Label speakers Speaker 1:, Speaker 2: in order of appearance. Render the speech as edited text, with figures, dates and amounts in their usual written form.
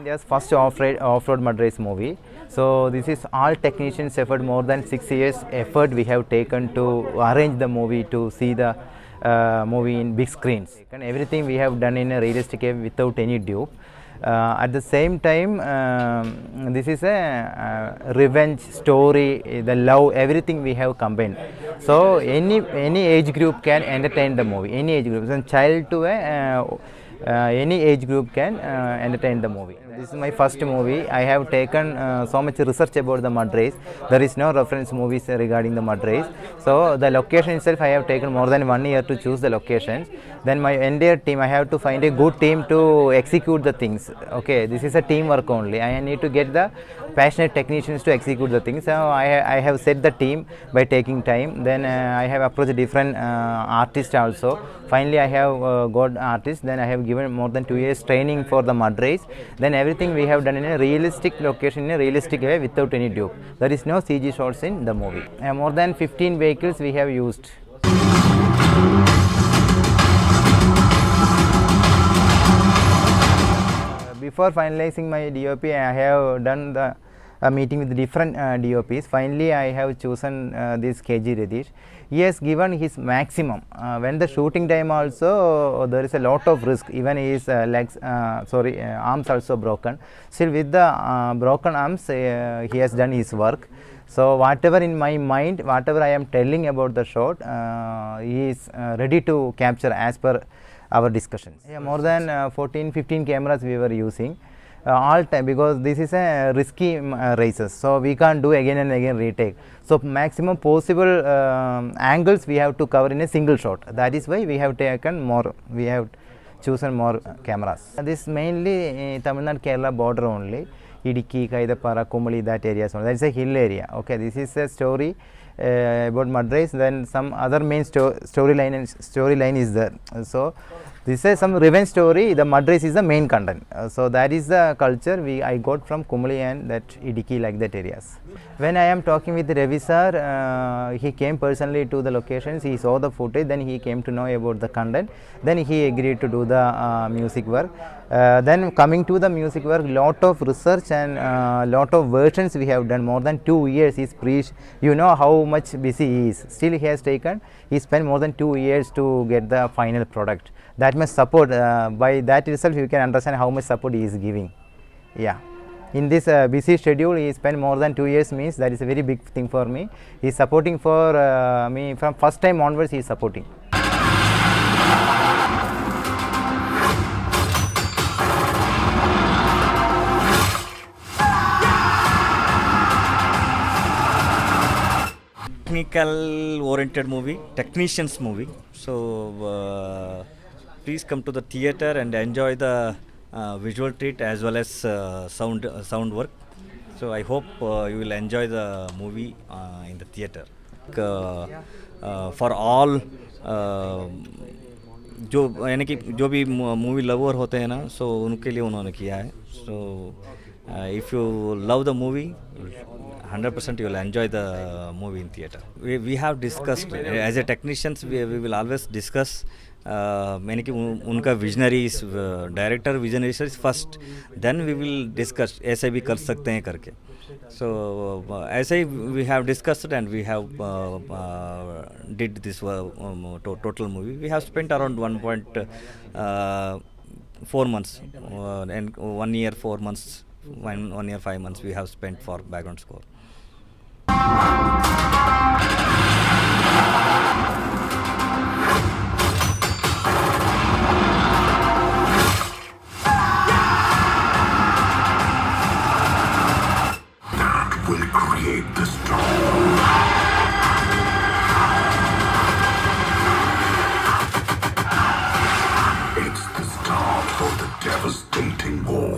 Speaker 1: India's first off-road mud race movie. So this is all technicians effort, more than 6 years effort we have taken to arrange the movie, to see the movie in big screens. And everything we have done in a realistic way without any dupe. At the same time, this is a revenge story, the love, everything we have combined. So any age group can entertain the movie. Any age group, from child to any age group can entertain the movie. This is my first movie. I have taken so much research about the mud race. There is no reference movies regarding the mud race. So the location itself, I have taken more than 1 year to choose the locations. Then my entire team, I have to find a good team to execute the things. Okay, this is a teamwork only. I need to get the passionate technicians to execute the things. So I have set the team by taking time. Then I have approached different artists also. Finally, I have got artists. Then I have given more than 2 years training for the mud race. Then everything we have done in a realistic location, in a realistic way, without any dupe. There is no CG shots in the movie. More than 15 vehicles we have used. Before finalizing my DOP, I have done the meeting with different DOPs. Finally, I have chosen this KG Radish. He has given his maximum. When the shooting time also, there is a lot of risk. Even his arms also broken. Still with the broken arms, he has done his work. So whatever in my mind, whatever I am telling about the shot, he is ready to capture as per our discussions. Yeah, more than 14-15 cameras we were using. All time, because this is a risky races, so we can't do again and again retake. So maximum possible angles we have to cover in a single shot. That is why we have taken more, we have chosen more cameras. This mainly Tamil Nadu Kerala border only, Idiki, Kaidapara, Kumali, that area. So that is a hill area. Okay, this is a story about mud race. Then some other main storyline is there. So this is some revenge story. The mud race is the main content. So that is the culture I got from Kumali and that Idiki, like that areas. When I am talking with Ravi sir, he came personally to the locations. He saw the footage. Then he came to know about the content. Then he agreed to do the music work. Then coming to the music work, lot of research and lot of versions we have done. More than 2 years he's preached. You know how much busy he is. Still he has taken. He spent more than 2 years to get the final product. That much support. By that itself, you can understand how much support he is giving. Yeah. In this busy schedule, he spent more than 2 years. Means that is a very big thing for me. He is supporting for me from first time onwards. He is supporting.
Speaker 2: Technical oriented movie, technicians movie. So please come to the theater and enjoy the visual treat as well as sound work. So I hope you will enjoy the movie in the theater. For all जो भी movie lover होते हैं ना, सो उनके लिए उन्होंने किया है. So if you love the movie, 100% you will enjoy the movie in theater. We have discussed as a technicians, we will always discuss मैंने कि उनका visionaries director visionaries first, then we will discuss ऐसे भी कर सकते हैं करके. So ऐसे ही we have discussed and we have did this total movie. We have spent around 1.4 months and 1 year 4 months, 1 year 5 months we have spent for background score.
Speaker 3: It's the start of the devastating war.